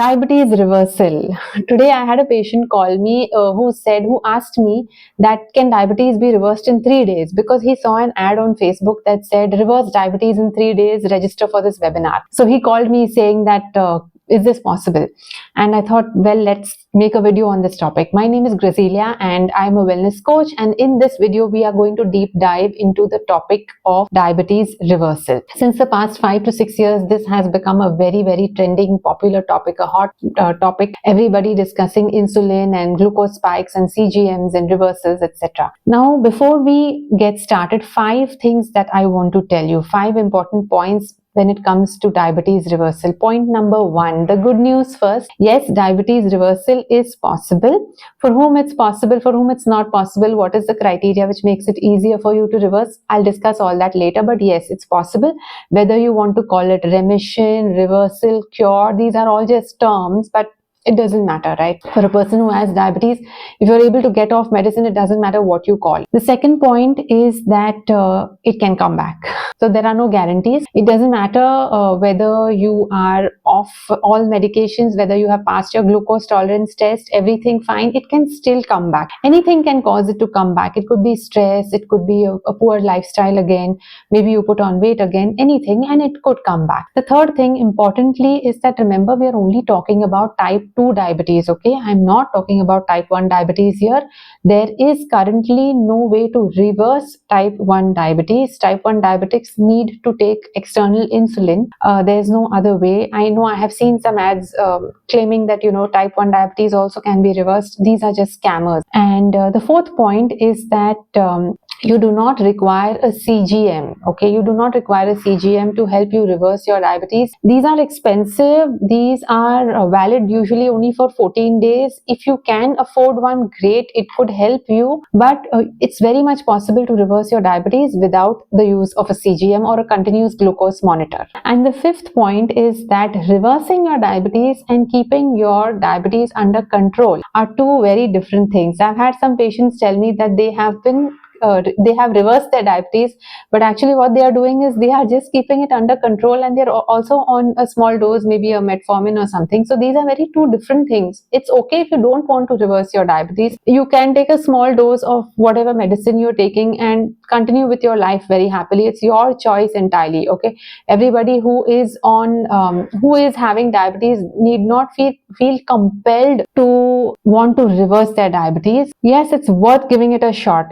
Diabetes reversal. Today I had a patient call me who asked me that can diabetes be reversed in 3 days, because he saw an ad on Facebook that said reverse diabetes in 3 days, register for this webinar. So he called me saying that is this possible? And I thought, well, let's make a video on this topic. My name is Grazilia and I'm a wellness coach, and in this video we are going to deep dive into the topic of diabetes reversal. Since the past 5 to 6 years, this has become a very trending popular topic, a hot topic, everybody discussing insulin and glucose spikes and CGMs and reversals, etc. Now before we get started, 5 things that I want to tell you, 5 important points when it comes to diabetes reversal. Point number 1, the good news first. Yes, diabetes reversal is possible. For whom it's possible, for whom it's not possible, what is the criteria which makes it easier for you to reverse? I'll discuss all that later, but yes, it's possible. Whether you want to call it remission, reversal, cure, these are all just terms, but it doesn't matter, right? For a person who has diabetes, if you're able to get off medicine, it doesn't matter what you call. The second point is that it can come back. So there are no guarantees. It doesn't matter whether you are off all medications, whether you have passed your glucose tolerance test, everything fine, it can still come back. Anything can cause it to come back. It could be stress, it could be a poor lifestyle again, maybe you put on weight again, anything, and it could come back. The third thing, importantly, is that remember, we are only talking about type 2 diabetes, okay? I'm not talking about type 1 diabetes here. There is currently no way to reverse type 1 diabetes. Type 1 diabetics need to take external insulin. There's no other way. I know I have seen some ads claiming that, type 1 diabetes also can be reversed. These are just scammers. And the fourth point is that you do not require a CGM, okay? You do not require a CGM to help you reverse your diabetes. These are expensive. These are valid usually only for 14 days. If you can afford one, great, it could help you, but it's very much possible to reverse your diabetes without the use of a CGM or a continuous glucose monitor. And the fifth point is that reversing your diabetes and keeping your diabetes under control are two very different things. I've had some patients tell me that they have reversed their diabetes, but actually what they are doing is they are just keeping it under control, and they're also on a small dose, maybe a metformin or something. So these are very two different things. It's okay if you don't want to reverse your diabetes. You can take a small dose of whatever medicine you're taking and continue with your life very happily. It's your choice entirely, okay? Everybody who is having diabetes need not feel compelled to want to reverse their diabetes. Yes, it's worth giving it a shot.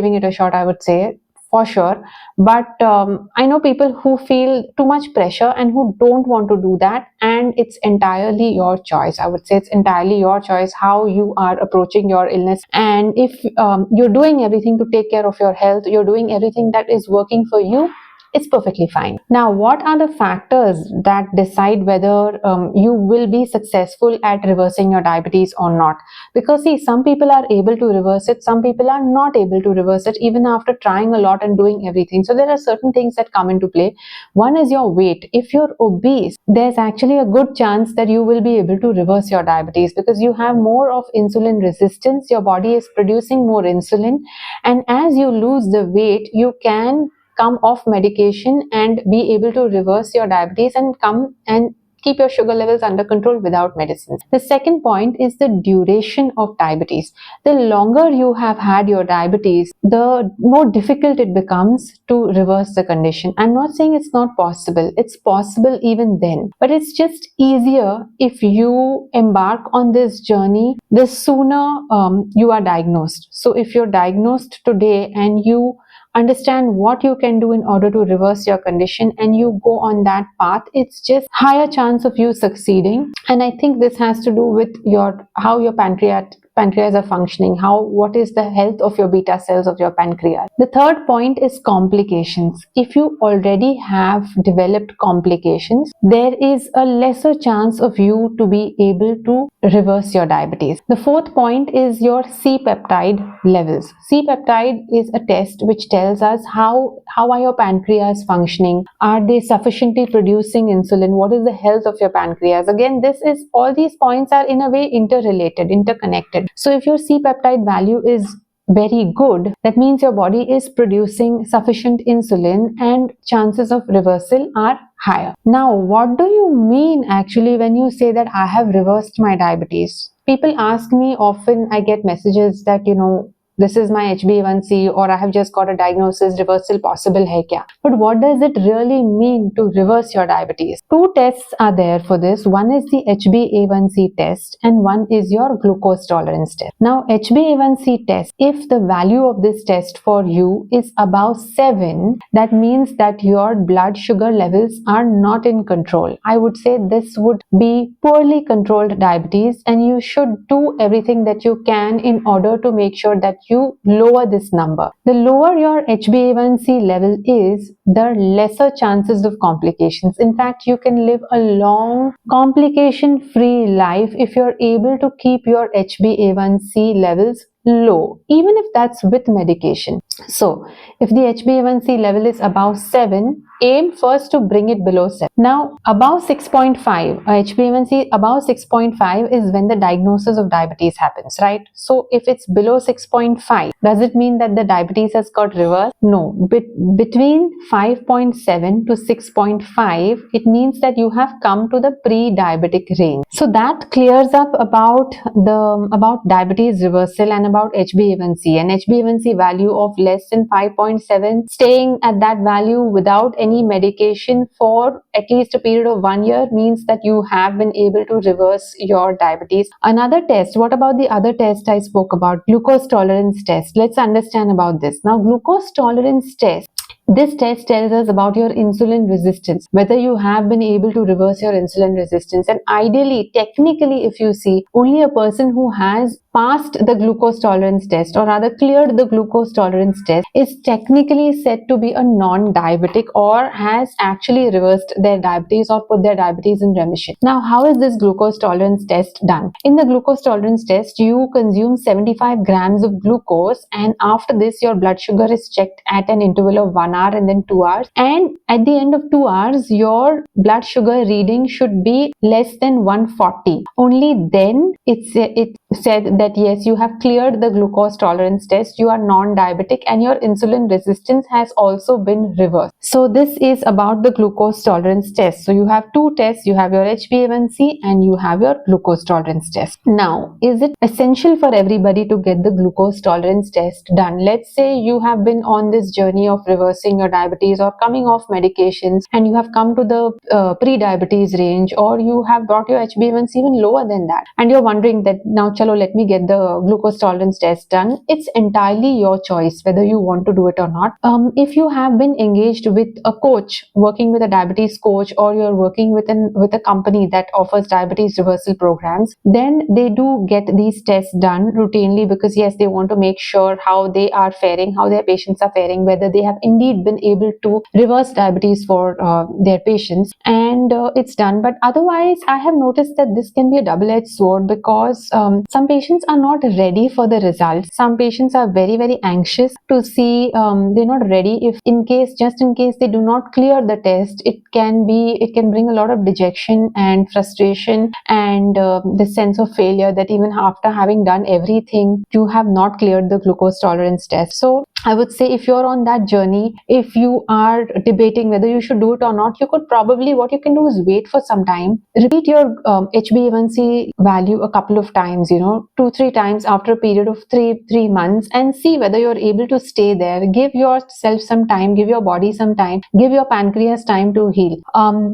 I would say, for sure. But I know people who feel too much pressure and who don't want to do that, and it's entirely your choice. I would say it's entirely your choice how you are approaching your illness. And if you're doing everything to take care of your health, you're doing everything that is working for you, it's perfectly fine. Now, what are the factors that decide whether you will be successful at reversing your diabetes or not? Because see, some people are able to reverse it, some people are not able to reverse it even after trying a lot and doing everything. So there are certain things that come into play. One is your weight. If you're obese, there's actually a good chance that you will be able to reverse your diabetes, because you have more of insulin resistance. Your body is producing more insulin, and as you lose the weight, you can come off medication and be able to reverse your diabetes and come and keep your sugar levels under control without medicines. The second point is the duration of diabetes. The longer you have had your diabetes, the more difficult it becomes to reverse the condition. I'm not saying it's not possible. It's possible even then. But it's just easier if you embark on this journey the sooner you are diagnosed. So if you're diagnosed today and you understand what you can do in order to reverse your condition and you go on that path, it's just higher chance of you succeeding. And I think this has to do with how your pancreas are functioning, what is the health of your beta cells of your pancreas. The third point is complications. If you already have developed complications, there is a lesser chance of you to be able to reverse your diabetes. The fourth point is your C-peptide levels. C-peptide is a test which tells us how are your pancreas functioning. Are they sufficiently producing insulin? What is the health of your pancreas? Again, all these points are in a way interrelated, interconnected. So if your C-peptide value is very good, that means your body is producing sufficient insulin and chances of reversal are higher. Now, what do you mean actually when you say that I have reversed my diabetes? People ask me often, I get messages that, this is my HbA1c, or I have just got a diagnosis, reversal possible hai kya? But what does it really mean to reverse your diabetes? Two tests are there for this. One is the HbA1c test and one is your glucose tolerance test. Now, HbA1c test, if the value of this test for you is above 7, that means that your blood sugar levels are not in control. I would say this would be poorly controlled diabetes, and you should do everything that you can in order to make sure that you lower this number. The lower your HbA1c level is, the lesser chances of complications. In fact, you can live a long complication-free life if you're able to keep your HbA1c levels low, even if that's with medication. So, if the HbA1c level is above 7, aim first to bring it below 7. Now, above 6.5, HbA1c above 6.5 is when the diagnosis of diabetes happens, right? So, if it's below 6.5, does it mean that the diabetes has got reversed? No. Between 5.7 to 6.5, it means that you have come to the pre-diabetic range. So, that clears up about diabetes reversal and about HbA1c. An HbA1c value of less than 5.7, staying at that value without any medication for at least a period of 1 year means that you have been able to reverse your diabetes. Another test, what about the other test I spoke about? Glucose tolerance test. Let's understand about this. Now, glucose tolerance test, this test tells us about your insulin resistance, whether you have been able to reverse your insulin resistance. And ideally, technically, if you see, only a person who has passed the glucose tolerance test, or rather cleared the glucose tolerance test, is technically said to be a non-diabetic or has actually reversed their diabetes or put their diabetes in remission. Now, how is this glucose tolerance test done? In the glucose tolerance test, you consume 75 grams of glucose, and after this, your blood sugar is checked at an interval of 1 hour and then 2 hours. And at the end of 2 hours, your blood sugar reading should be less than 140. Only then it said that yes, you have cleared the glucose tolerance test, you are non-diabetic, and your insulin resistance has also been reversed. So this is about the glucose tolerance test. So you have two tests, you have your HbA1c and you have your glucose tolerance test. Now, is it essential for everybody to get the glucose tolerance test done? Let's say you have been on this journey of reversing your diabetes or coming off medications, and you have come to the pre-diabetes range, or you have brought your HbA1c even lower than that, and you're wondering that now chalo, let me get the glucose tolerance test done. It's entirely your choice whether you want to do it or not. If you have been engaged with a coach, working with a diabetes coach, or you're working with a company that offers diabetes reversal programs, then they do get these tests done routinely, because yes, they want to make sure how they are faring, how their patients are faring, whether they have indeed been able to reverse diabetes for their patients, and it's done. But otherwise, I have noticed that this can be a double-edged sword, because some patients are not ready for the results. Some patients are very, very anxious to see, they're not ready. If just in case they do not clear the test, it can bring a lot of dejection and frustration and the sense of failure, that even after having done everything, you have not cleared the glucose tolerance test. So I would say, if you're on that journey, if you are debating whether you should do it or not, what you can do is wait for some time, repeat your HbA1c value a couple of times, 2-3 times after a period of three months, and see whether you're able to stay there. Give yourself some time, give your body some time, give your pancreas time to heal.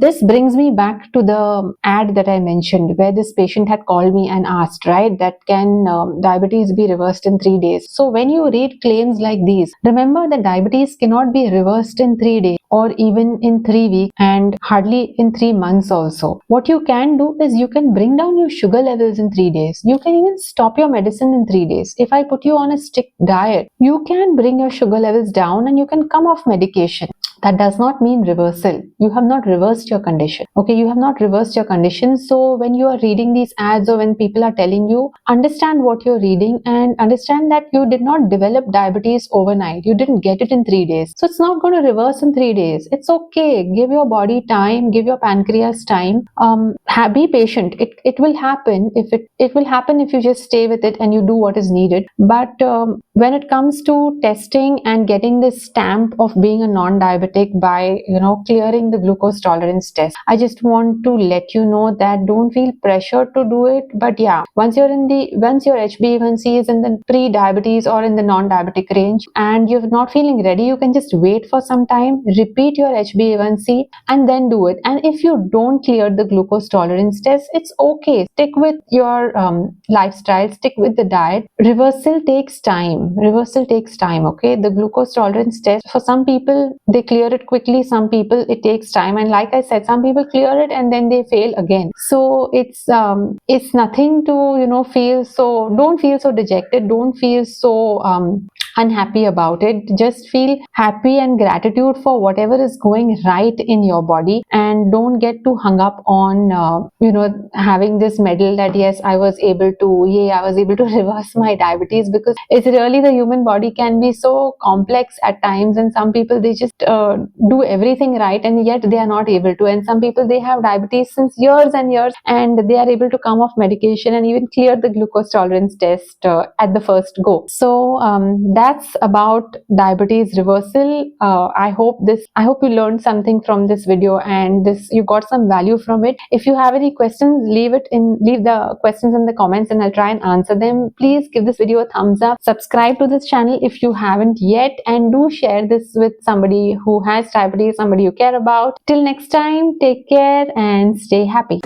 This brings me back to the ad that I mentioned, where this patient had called me and asked, right, that can diabetes be reversed in 3 days? So when you read claims like these, remember that diabetes cannot be reversed in 3 days or even in 3 weeks, and hardly in 3 months also. What you can do is you can bring down your sugar levels in 3 days. You can even stop your medicine in 3 days. If I put you on a strict diet, you can bring your sugar levels down and you can come off medication. That does not mean reversal. You have not reversed your condition. Okay, you have not reversed your condition. So when you are reading these ads, or when people are telling you, understand what you're reading and understand that you did not develop diabetes overnight. You didn't get it in 3 days. So it's not going to reverse in 3 days. It's okay. Give your body time, give your pancreas time. Be patient. It will happen it will happen if you just stay with it and you do what is needed. But when it comes to testing and getting this stamp of being a non-diabetic by clearing the glucose tolerance test, I just want to let you know that don't feel pressured to do it. But yeah, once your HbA1c is in the pre-diabetes or in the non-diabetic range and you're not feeling ready, you can just wait for some time, repeat your HbA1c and then do it. And if you don't clear the glucose tolerance test, it's okay. Stick with your lifestyle, stick with the diet. Reversal takes time. Okay, the glucose tolerance test, for some people they clear it quickly, some people it takes time, and like I said, some people clear it and then they fail again. So it's nothing to don't feel so dejected, don't feel so unhappy about it. Just feel happy and gratitude for whatever is going right in your body, and don't get too hung up on having this medal that yes, I was able to reverse my diabetes, because it's really, the human body can be so complex at times, and some people they just do everything right and yet they are not able to, and some people they have diabetes since years and years and they are able to come off medication and even clear the glucose tolerance test at the first go. So that's about diabetes reversal. I hope you learned something from this video and you got some value from it. If you have any questions, leave the questions in the comments and I'll try and answer them. Please give this video a thumbs up, subscribe to this channel if you haven't yet, and do share this with somebody who has diabetes, somebody you care about. Till next time, take care and stay happy.